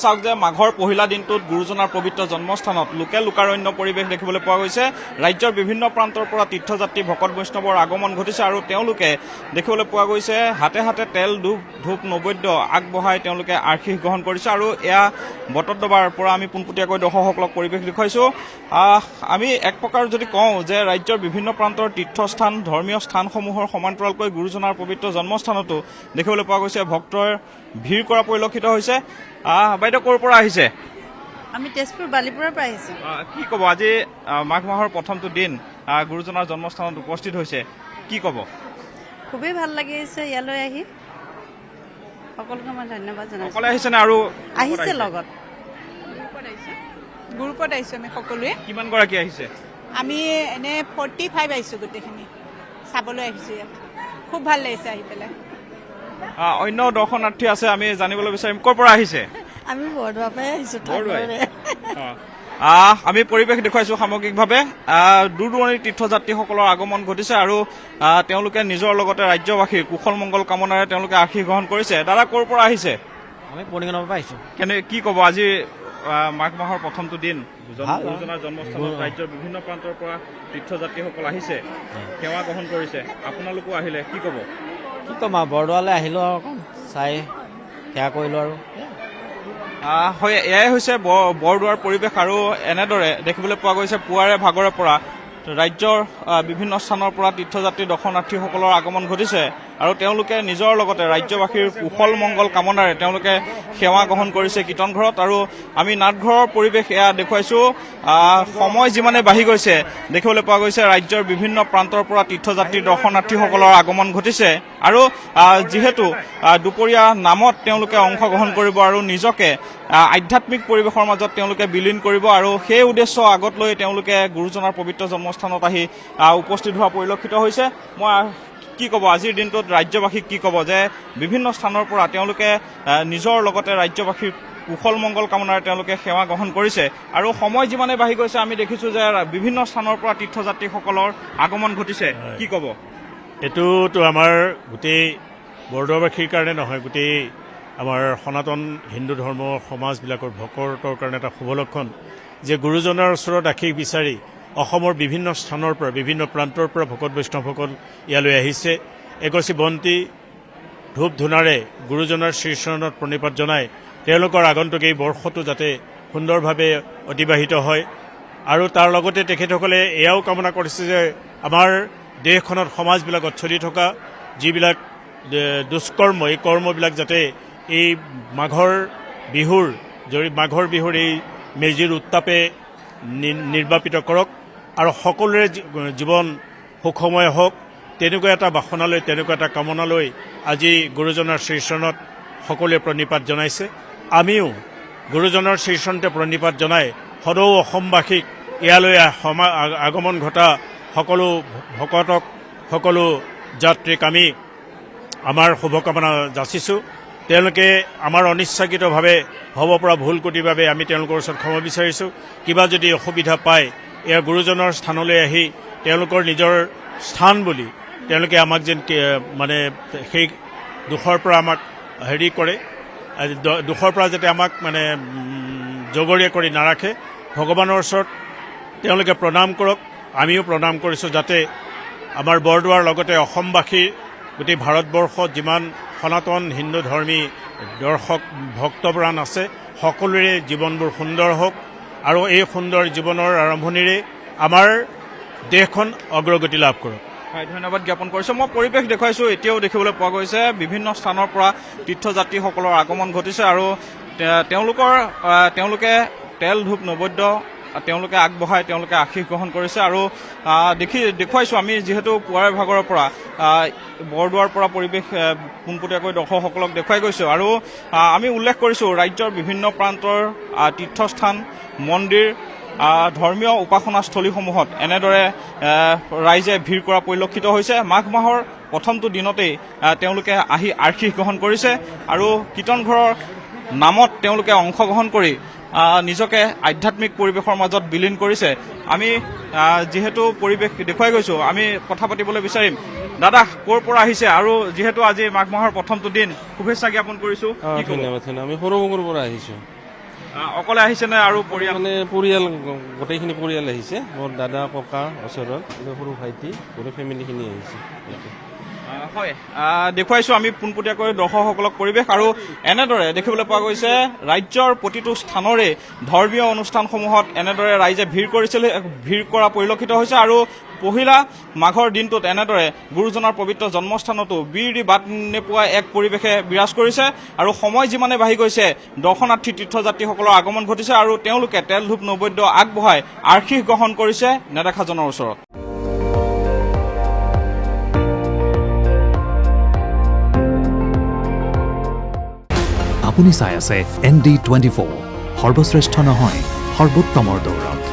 চাওক যে মাঘৰ পহিলা দিনটোত গুৰুজনাৰ পবিত্ৰ জন্মস্থানত লোকে লোকাৰণ্য পৰিৱেশ দেখিবলৈ পোৱা গৈছে। ৰাজ্যৰ বিভিন্ন প্ৰান্তৰ পৰা তীৰ্থযাত্ৰী ভকত বৈষ্ণৱৰ আগমন ঘটিছে আৰু তেওঁলোকে দেখিবলৈ পোৱা গৈছে হাতে হাতে তেল ধূপ নৈবেদ্য আগবঢ়াই তেওঁলোকে আশীষ গ্ৰহণ কৰিছে আৰু এয়া বটদ্ৰৱাৰ পৰা আমি পোনপটীয়াকৈ দৰ্শকসকলক পৰিৱেশ দেখুৱাইছোঁ। আমি এক প্ৰকাৰ যদি কওঁ যে ৰাজ্যৰ বিভিন্ন প্ৰান্তৰ তীৰ্থস্থান ধৰ্মীয় স্থানসমূহৰ সমান্তৰালকৈ গুৰুজনাৰ পবিত্ৰ জন্মস্থানতো দেখিবলৈ পোৱা গৈছে ভক্তৰ ভিৰ কৰা পৰিলক্ষিত হৈছে। বাইদেউ ক'ৰ পৰা আহিছে? আমি তেজপুৰ বালিপুৰৰ পৰা আহিছোঁ। কি ক'ব, আজি মাঘ মাহৰ প্ৰথমটো দিন গুৰুজনাৰ জন্মস্থানত উপস্থিত হৈছে, কি ক'ব? খুবেই ভাল লাগিছে ইয়ালৈ আহি, সকলোকে মই ধন্যবাদ জনাইছোঁ। অকলে আহিছেনে আৰু আহিছে লগত? গ্ৰুপত আহিছোঁ আমি সকলোৱে। কিমান গৰাকী আহিছে? আমি এনে 45 আহিছোঁ, গোটেইখিনি চাবলৈ আহিছোঁ ইয়াত। খুব ভাল লাগিছে আহি পেলাই। অন্য দৰ্শনাৰ্থী আছে, আমি জানিবলৈ বিচাৰিম ক'ৰ পৰা আহিছে? আমি বৰদোৱাৰ পৰাই আহিছোঁ। আমি পৰিৱেশ দেখুৱাইছোঁ সামগ্ৰিকভাৱে। দূৰ দূৰণিৰ তীৰ্থযাত্ৰীসকলৰ আগমন ঘটিছে আৰু তেওঁলোকে নিজৰ লগতে ৰাজ্যবাসীৰ কুশল মংগল কামনাৰে তেওঁলোকে আশীষ গ্ৰহণ কৰিছে। দাদা ক'ৰ পৰা আহিছে? আমি পণিকণৰ পৰা আহিছোঁ। কি ক'ব, আজি মাঘ মাহৰ প্ৰথমটো দিন গুৰুজনাৰ জন্মস্থানত ৰাজ্যৰ বিভিন্ন প্ৰান্তৰ পৰা তীৰ্থযাত্ৰীসকল আহিছে, সেৱা গ্ৰহণ কৰিছে, আপোনালোকো আহিলে, কি ক'ব? কি ক'ম আৰু, বৰদোৱালৈ আহিলোঁ আৰু অকণ চাই সেৱা কৰিলোঁ আৰু। হয়, এয়াই হৈছে বৰদোৱাৰ পৰিৱেশ আৰু এনেদৰে দেখিবলৈ পোৱা গৈছে পুৱাৰে ভাগৰে পৰা ৰাজ্যৰ বিভিন্ন স্থানৰ পৰা তীৰ্থযাত্ৰী দৰ্শনাৰ্থীসকলৰ আগমন ঘটিছে আৰু তেওঁলোকে নিজৰ লগতে ৰাজ্যবাসীৰ কুশল মংগল কামনাৰে তেওঁলোকে সেৱা গ্ৰহণ কৰিছে কীৰ্তন ঘৰত। আৰু আমি নাটঘৰৰ পৰিৱেশ এয়া দেখুৱাইছোঁ। সময় যিমানে বাঢ়ি গৈছে দেখিবলৈ পোৱা গৈছে ৰাজ্যৰ বিভিন্ন প্ৰান্তৰ পৰা তীৰ্থযাত্ৰী দৰ্শনাৰ্থীসকলৰ আগমন ঘটিছে আৰু যিহেতু দুপৰীয়া নামত তেওঁলোকে অংশগ্ৰহণ কৰিব আৰু নিজকে আধ্যাত্মিক পৰিৱেশৰ মাজত তেওঁলোকে বিলীন কৰিব আৰু সেই উদ্দেশ্য আগত লৈ তেওঁলোকে গুৰুজনাৰ পবিত্ৰ জন্মস্থানত আহি উপস্থিত হোৱা পৰিলক্ষিত হৈছে। মই কি ক'ব, আজিৰ দিনটোত ৰাজ্যবাসীক কি ক'ব যে বিভিন্ন স্থানৰ পৰা তেওঁলোকে নিজৰ লগতে ৰাজ্যবাসীৰ কুশল মংগল কামনাৰে তেওঁলোকে সেৱা গ্ৰহণ কৰিছে আৰু সময় যিমানে বাঢ়ি গৈছে আমি দেখিছোঁ যে বিভিন্ন স্থানৰ পৰা তীৰ্থযাত্ৰীসকলৰ আগমন ঘটিছে, কি ক'ব? এইটোতো আমাৰ গোটেই বৰদোৱাবাসীৰ কাৰণে নহয়, গোটেই আমাৰ সনাতন হিন্দু ধৰ্ম সমাজবিলাকৰ ভকতৰ কাৰণে এটা শুভ লক্ষণ যে গুৰুজনাৰ ওচৰত আশীষ বিচাৰি অসমৰ বিভিন্ন স্থানৰ পৰা বিভিন্ন প্ৰান্তৰ পৰা ভকত বৈষ্ণৱসকল ইয়ালৈ আহিছে। এগছি বন্তি ধূপ ধূনাৰে গুৰুজনাৰ শ্ৰীচৰণত প্ৰণিপাত জনাই তেওঁলোকৰ আগন্তুক এই বৰ্ষটো যাতে সুন্দৰভাৱে অতিবাহিত হয় আৰু তাৰ লগতে তেখেতসকলে এয়াও কামনা কৰিছে যে আমাৰ দেশখনত সমাজবিলাকত চলি থকা যিবিলাক দুষ্কৰ্ম, এই কৰ্মবিলাক যাতে এই মাঘৰ বিহুৰ এই মেজিৰ উত্তাপে নিৰ্বাপিত কৰক আৰু সকলোৰে জীৱন সুখময় হওক, তেনেকুৱা এটা বাসনালৈ, তেনেকুৱা এটা কামনালৈ আজি গুৰুজনাৰ শ্ৰীচৰণত সকলোৱে প্ৰণিপাত জনাইছে। আমিও গুৰুজনাৰ শ্ৰীচৰণতে প্ৰণিপাত জনাই সদৌ অসমবাসীক ইয়ালৈ আগমন ঘটা সকলো ভকতক, সকলো যাত্ৰীক আমি আমাৰ শুভকামনা যাচিছোঁ। তেওঁলোকে আমাৰ অনিচ্ছাকৃতভাৱে হ'ব পৰা ভুল ক্ৰুটিৰ বাবে আমি তেওঁলোকৰ ওচৰত ক্ষমা বিচাৰিছোঁ। কিবা যদি অসুবিধা পায় এয়া গুৰুজনৰ স্থানলৈ আহি তেওঁলোকৰ নিজৰ স্থান বুলি তেওঁলোকে আমাক যেন মানে সেই দুখৰ পৰা আমাক কৰে, দুখৰ পৰা যাতে আমাক মানে জগৰীয়া কৰি নাৰাখে, ভগৱানৰ ওচৰত তেওঁলোকে প্ৰণাম কৰক। আমিও প্ৰণাম কৰিছোঁ যাতে আমাৰ বৰদোৱাৰ লগতে অসমবাসীৰ গোটেই ভাৰতবৰ্ষত যিমান সনাতন হিন্দু ধৰ্মী দৰ্শক ভক্তপ্ৰাণ আছে সকলোৰে জীৱনবোৰ সুন্দৰ হওক আৰু এই সুন্দৰ জীৱনৰ আৰম্ভণিৰে আমাৰ দেশখন অগ্ৰগতি লাভ কৰক। হয়, ধন্যবাদ জ্ঞাপন কৰিছোঁ। মই পৰিৱেশ দেখুৱাইছোঁ, এতিয়াও দেখিবলৈ পোৱা গৈছে বিভিন্ন স্থানৰ পৰা তীৰ্থযাত্ৰীসকলৰ আগমন ঘটিছে আৰু তেওঁলোকে তেল ধূপ নৈবেদ্য তেওঁলোকে আগবঢ়াই তেওঁলোকে আশীষ গ্ৰহণ কৰিছে আৰু দেখুৱাইছোঁ আমি যিহেতু পুৱাৰে ভাগৰ পৰা বৰদোৱাৰ পৰা পৰিৱেশ পোনপটীয়াকৈ দৰ্শকসকলক দেখুৱাই গৈছোঁ আৰু আমি উল্লেখ কৰিছোঁ ৰাজ্যৰ বিভিন্ন প্ৰান্তৰ তীৰ্থস্থান মন্দিৰ ধৰ্মীয় উপাসনাস্থলীসমূহত এনেদৰে ৰাইজে ভিৰ কৰা পৰিলক্ষিত হৈছে। মাঘ মাহৰ প্ৰথমটো দিনতেই তেওঁলোকে আহি আশীষ গ্ৰহণ কৰিছে আৰু কীৰ্তন ঘৰৰ নামত তেওঁলোকে অংশগ্ৰহণ কৰি নিজকে আধ্যাত্মিক পৰিৱেশৰ মাজত বিলীন কৰিছে। আমি যিহেতু পৰিৱেশ দেখুৱাই গৈছোঁ, আমি কথা পাতিবলৈ বিচাৰিম। দাদা ক'ৰ পৰা আহিছে আৰু যিহেতু আজি মাঘ মাহৰ প্ৰথমটো দিন শুভেচ্ছা জ্ঞাপন কৰিছোঁ। ধন্যবাদ। আমি সৰুমুগুৰ পৰা আহিছোঁ। অকলে আহিছেনে আৰু পৰিয়াল? মানে পৰিয়াল গোটেইখিনি পৰিয়াল আহিছে, মোৰ দাদা ককা ওচৰত সৰু ভাইটি গোটেই ফেমিলিখিনি আহিছে ইয়াতে। হয়, দেখুৱাইছো আমি পোনপটীয়াকৈ দৰ্শকসকলক পৰিৱেশ, আৰু এনেদৰে দেখিবলৈ পোৱা গৈছে ৰাজ্যৰ প্ৰতিটো স্থানৰে ধৰ্মীয় অনুষ্ঠানসমূহত এনেদৰে ৰাইজে ভিৰ কৰা পৰিলক্ষিত হৈছে। আৰু পহিলা মাঘৰ দিনটোত এনেদৰে গুৰুজনাৰ পবিত্ৰ জন্মস্থানতো বীৰ দি বাট নোপোৱা এক পৰিৱেশে বিৰাজ কৰিছে। আৰু সময় যিমানে বাঢ়ি গৈছে দৰ্শনাৰ্থী তীৰ্থযাত্ৰীসকলৰ আগমন ঘটিছে, আৰু তেওঁলোকে তেল ধূপ নৈবেদ্য আগবঢ়াই আৰ্শীষ গ্ৰহণ কৰিছে নেদেখাজনৰ ওচৰত। আপুনি চাই আছে ND24, সৰ্বশ্ৰেষ্ঠ নহয় সৰ্বোত্তমৰ দৌৰত।